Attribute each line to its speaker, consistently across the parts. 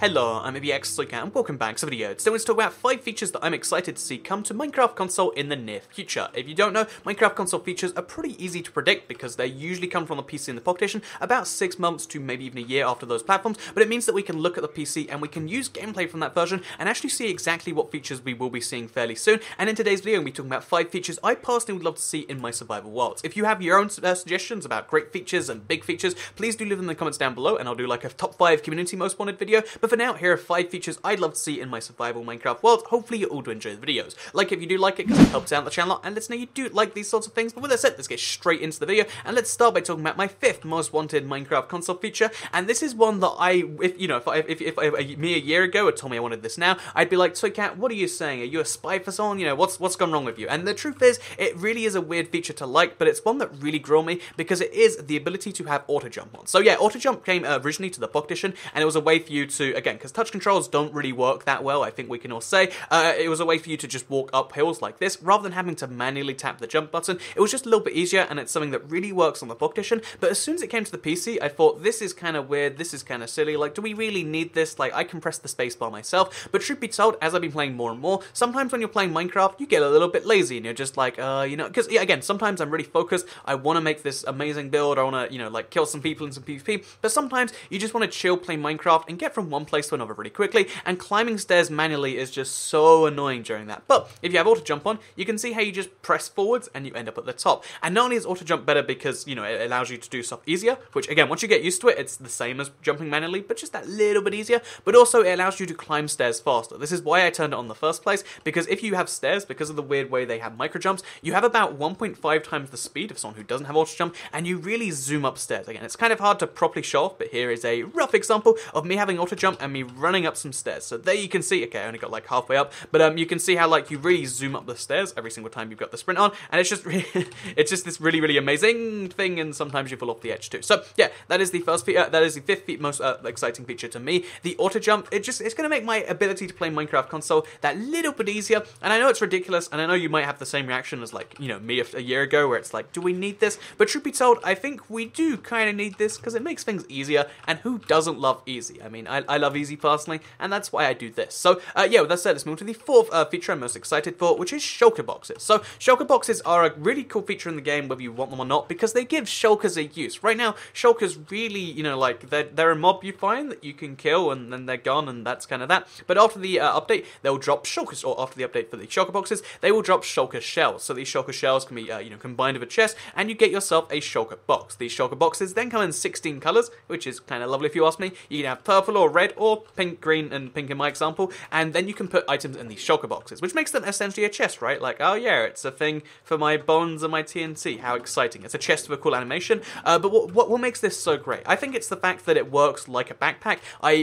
Speaker 1: Hello, I'm updatesFor and welcome back to the video. Today let's talk about 5 features that I'm excited to see come to Minecraft console in the near future. If you don't know, Minecraft console features are pretty easy to predict because they usually come from the PC and the Pocket Edition about 6 months to maybe even a year after those platforms, but it means that we can look at the PC and we can use gameplay from that version and actually see exactly what features we will be seeing fairly soon. And in today's video, we'll be talking about 5 features I personally would love to see in my survival worlds. If you have your own suggestions about great features and big features, please do leave them in the comments down below and I'll do like a top 5 community most wanted video. But for now, here are 5 features I'd love to see in my survival Minecraft world. Hopefully you all do enjoy the videos. Like if you do like it, because it helps out the channel, and let us know you do like these sorts of things. But with that said, let's get straight into the video, and let's start by talking about my 5th most wanted Minecraft console feature. And this is one that if me a year ago had told me I wanted this now, I'd be like, Toy Cat, what are you saying? Are you a spy for someone? You know, what's gone wrong with you? And the truth is, it really is a weird feature to like, but it's one that really grew on me because it is the ability to have auto jump on. So yeah, auto jump came originally to the Pocket Edition, and it was a way for you to, again, because touch controls don't really work that well, I think we can all say, it was a way for you to just walk up hills like this, rather than having to manually tap the jump button. It was just a little bit easier, and it's something that really works on the Pocket Edition, but as soon as it came to the PC, I thought, this is kind of weird, this is kind of silly, like, do we really need this? Like, I can press the spacebar myself, but truth be told, as I've been playing more and more, sometimes when you're playing Minecraft, you get a little bit lazy, and you're just like, you know, because, yeah, again, sometimes I'm really focused, I want to make this amazing build, I want to, you know, like, kill some people in some PvP, but sometimes you just want to chill, play Minecraft, and get from one place to another really quickly, and climbing stairs manually is just so annoying during that. But if you have auto jump on, you can see how you just press forwards and you end up at the top. And not only is auto jump better because, you know, it allows you to do stuff easier, which again, once you get used to it, it's the same as jumping manually, but just that little bit easier, but also it allows you to climb stairs faster. This is why I turned it on in the first place, because if you have stairs, because of the weird way they have micro jumps, you have about 1.5 times the speed of someone who doesn't have auto jump, and you really zoom upstairs. Again, it's kind of hard to properly show off, but here is a rough example of me having auto jump and me running up some stairs. So there you can see, okay, I only got like halfway up, but you can see how like you really zoom up the stairs every single time you've got the sprint on, and it's just it's just this really amazing thing, and sometimes you fall off the edge too. So yeah, that is the first feature. That is the 5th most exciting feature to me. The auto jump, it's going to make my ability to play Minecraft console that little bit easier. And I know it's ridiculous, and I know you might have the same reaction as like, you know, me a year ago, where it's like, do we need this? But truth be told, I think we do kind of need this because it makes things easier, and who doesn't love easy? I mean, I love easy personally, and that's why I do this. So yeah, with that said, let's move to the 4th feature I'm most excited for, which is shulker boxes. So shulker boxes are a really cool feature in the game, whether you want them or not, because they give shulkers a use. Right now, shulkers really, you know, like, they're a mob you find that you can kill, and then they're gone, and that's kind of that. But after the update, they'll drop shulkers, or after the update for the shulker boxes, they will drop shulker shells. So these shulker shells can be, you know, combined with a chest, and you get yourself a shulker box. These shulker boxes then come in 16 colors, which is kind of lovely if you ask me. You can have purple or red, or pink, green, and pink in my example, and then you can put items in these shulker boxes, which makes them essentially a chest, right? Like, oh yeah, it's a thing for my bones and my TNT. How exciting. It's a chest with a cool animation. But what makes this so great? I think it's the fact that it works like a backpack.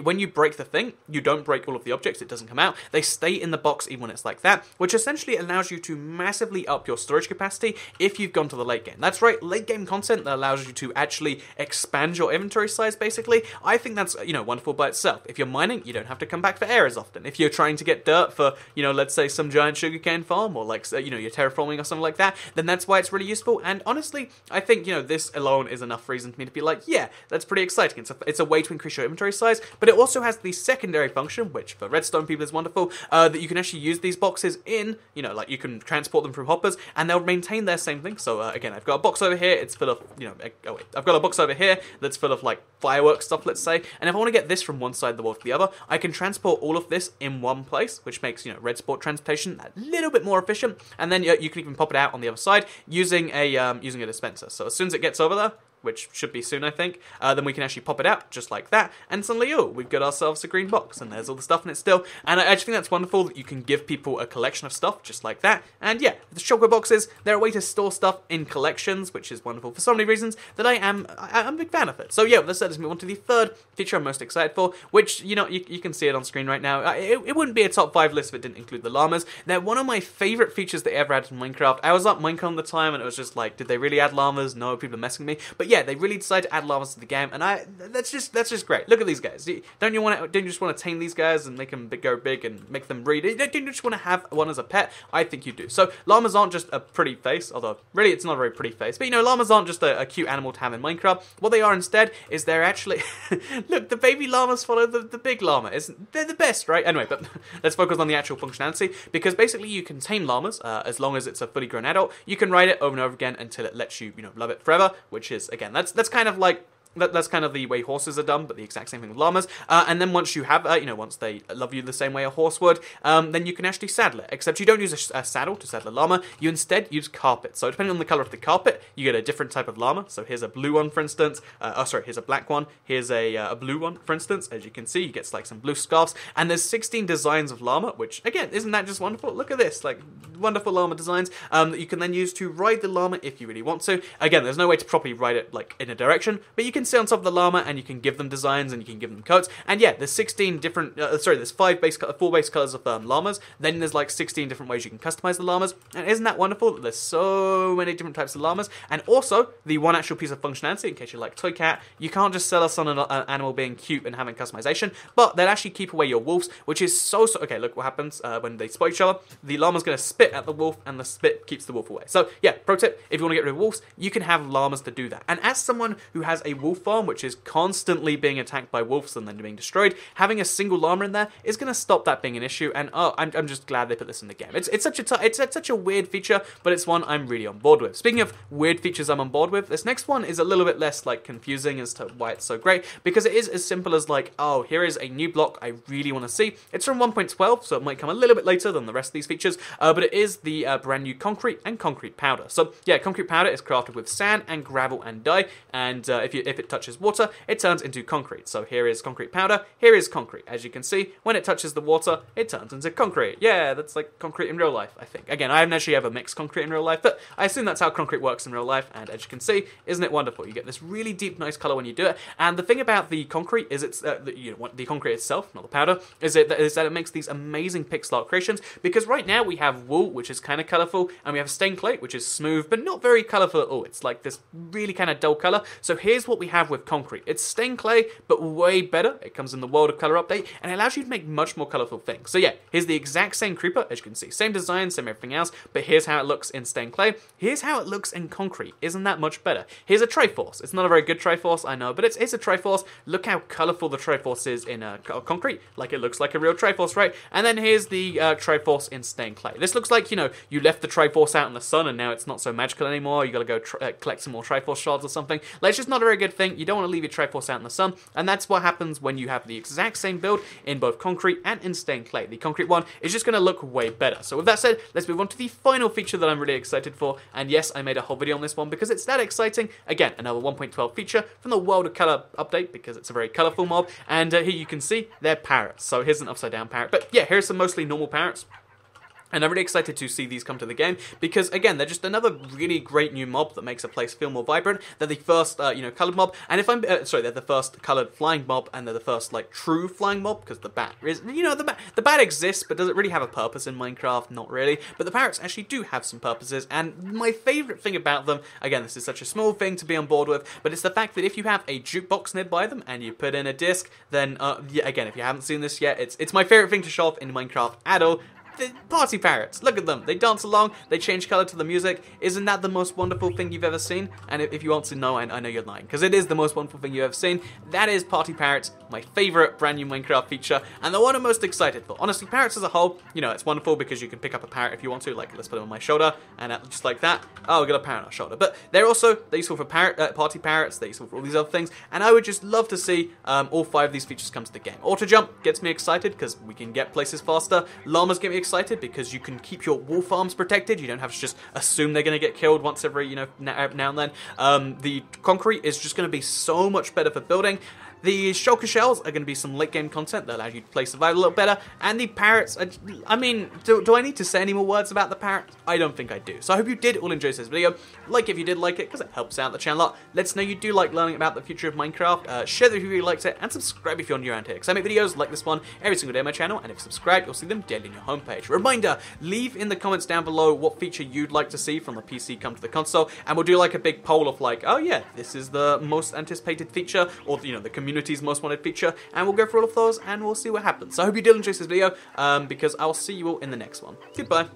Speaker 1: When you break the thing, you don't break all of the objects, it doesn't come out. They stay in the box even when it's like that, which essentially allows you to massively up your storage capacity if you've gone to the late game. That's right, late game content that allows you to actually expand your inventory size, basically. I think that's, you know, wonderful by itself. If you're mining, you don't have to come back for air as often. If you're trying to get dirt for, you know, let's say some giant sugarcane farm, or like, you know, you're terraforming or something like that, then that's why it's really useful. And honestly, I think, you know, this alone is enough reason for me to be like, yeah, that's pretty exciting. It's a way to increase your inventory size, but it also has the secondary function, which for redstone people is wonderful, that you can actually use these boxes in, you know, like you can transport them from hoppers, and they'll maintain their same thing. So again, I've got a box over here, it's full of, you know, oh wait, I've got a box over here that's full of like fireworks stuff, let's say, and if I want to get this from one side of the world to the other, I can transport all of this in one place, which makes, you know, red sport transportation a little bit more efficient, and then you can even pop it out on the other side using a dispenser. So as soon as it gets over there, which should be soon, I think, then we can actually pop it out, just like that, and suddenly, oh, we've got ourselves a green box, and there's all the stuff in it still, and I actually think that's wonderful that you can give people a collection of stuff, just like that, and yeah, the shulker boxes, they're a way to store stuff in collections, which is wonderful for so many reasons that I'm a big fan of it. So yeah, with that said, let's move on to the 3rd feature I'm most excited for, which, you know, you can see it on screen right now. It wouldn't be a top 5 list if it didn't include the llamas. They're one of my favourite features they ever added in Minecraft. I was up Minecraft at the time, and it was just like, did they really add llamas? No, people are messing with me. But yeah, they really decided to add llamas to the game, and that's just great. Look at these guys. Don't you just want to tame these guys and make them go big and make them breed? Don't you just want to have one as a pet? I think you do. So llamas aren't just a pretty face, although really it's not a very pretty face. But you know, llamas aren't just a cute animal to have in Minecraft. What they are instead is they're actually look, the baby llamas follow the big llama. They're the best, right? Anyway, but let's focus on the actual functionality, because basically you can tame llamas as long as it's a fully grown adult. You can ride it over and over again until it lets you, love it forever, which is, again, that's kind of like that's kind of the way horses are done, but the exact same thing with llamas. And then once you have, once they love you the same way a horse would, then you can actually saddle it. Except you don't use a saddle to saddle a llama. You instead use carpet. So depending on the color of the carpet, you get a different type of llama. So here's a blue one, for instance. Here's a black one. Here's a blue one, for instance. As you can see, you get like some blue scarves. And there's 16 designs of llama, which, again, isn't that just wonderful? Look at this, like, wonderful llama designs that you can then use to ride the llama if you really want to. Again, there's no way to properly ride it, like, in a direction, but you can sit on top of the llama and you can give them designs and you can give them coats. And yeah, there's 16 different, there's four base colors of llamas. Then there's like 16 different ways you can customize the llamas. And isn't that wonderful that there's so many different types of llamas? And also, the one actual piece of functionality, in case you like Toy Cat, you can't just sell us on an animal being cute and having customization, but they'll actually keep away your wolves, which is okay, look what happens when they spot each other. The llama's going to spit at the wolf, and the spit keeps the wolf away. So yeah, pro tip, if you want to get rid of wolves, you can have llamas to do that. And as someone who has a wolf farm, which is constantly being attacked by wolves and then being destroyed, having a single llama in there is going to stop that being an issue, and I'm just glad they put this in the game. It's such a weird feature, but it's one I'm really on board with. Speaking of weird features I'm on board with, this next one is a little bit less like confusing as to why it's so great, because it is as simple as like, oh, here is a new block I really want to see. It's from 1.12, so it might come a little bit later than the rest of these features, but it is the brand new concrete and concrete powder. So yeah, concrete powder is crafted with sand and gravel and dye, and if it touches water, it turns into concrete. So here is concrete powder, here is concrete. As you can see, when it touches the water, it turns into concrete. Yeah, that's like concrete in real life, I think. Again, I haven't actually ever mixed concrete in real life, but I assume that's how concrete works in real life, and as you can see, isn't it wonderful? You get this really deep, nice color when you do it, and the thing about the concrete is the concrete itself, not the powder, is that it makes these amazing pixel art creations, because right now we have wool, which is kind of colorful, and we have stained clay, which is smooth, but not very colorful at all. It's like this really kind of dull color. So here's what we have with concrete. It's stained clay, but way better. It comes in the World of Color update, and it allows you to make much more colorful things. So yeah, here's the exact same creeper, as you can see. Same design, same everything else, but here's how it looks in stained clay. Here's how it looks in concrete. Isn't that much better? Here's a Triforce. It's not a very good Triforce, I know, but it's a Triforce. Look how colorful the Triforce is in concrete. Like, it looks like a real Triforce, right? And then here's the Triforce in stained clay. This looks like, you left the Triforce out in the sun and now it's not so magical anymore. You gotta go collect some more Triforce shards or something. Like, it's just not a very good thing. You don't want to leave your Triforce out in the sun, and that's what happens when you have the exact same build in both concrete and in stained clay. The concrete one is just going to look way better. So with that said, let's move on to the final feature that I'm really excited for, and yes, I made a whole video on this one because it's that exciting. Again, another 1.12 feature from the World of Color update, because it's a very colorful mob, and here you can see they're parrots. So here's an upside down parrot, but yeah, here's some mostly normal parrots. And I'm really excited to see these come to the game, because again, they're just another really great new mob that makes a place feel more vibrant. They're the first, colored mob, and if I'm, they're the first colored flying mob, and they're the first, like, true flying mob, because the bat is, the bat exists, but does it really have a purpose in Minecraft? Not really. But the parrots actually do have some purposes, and my favorite thing about them, again, this is such a small thing to be on board with, but it's the fact that if you have a jukebox nearby them, and you put in a disc, then, again, if you haven't seen this yet, it's my favorite thing to show off in Minecraft at all. The party parrots, look at them, they dance along, they change colour to the music. Isn't that the most wonderful thing you've ever seen? And if you want to know, I know you're lying, because it is the most wonderful thing you've ever seen. That is party parrots, my favourite brand new Minecraft feature, and the one I'm most excited for. Honestly, parrots as a whole, it's wonderful because you can pick up a parrot if you want to, like, let's put it on my shoulder, and just like that, oh, I got a parrot on our shoulder. But they're useful for party parrots, they're useful for all these other things, and I would just love to see all 5 of these features come to the game. Auto jump gets me excited because we can get places faster. Llamas get me excited because you can keep your wool farms protected. You don't have to just assume they're going to get killed once every, now and then. The concrete is just going to be so much better for building. The Shulker Shells are going to be some late game content that allows you to play Survival a little better, and the Parrots, I mean, do I need to say any more words about the Parrots? I don't think I do. So I hope you did all enjoy this video. Like if you did like it, because it helps out the channel a lot. Let us know you do like learning about the future of Minecraft. Share the video if you really liked it, and subscribe if you're new around here, because I make videos like this one every single day on my channel, and if you subscribe, you'll see them daily on your homepage. Reminder, leave in the comments down below what feature you'd like to see from the PC come to the console, and we'll do like a big poll of like, oh yeah, this is the most anticipated feature, or you know, the community's most wanted feature, and we'll go through all of those, and we'll see what happens. So I hope you did enjoy this video, because I'll see you all in the next one. Goodbye.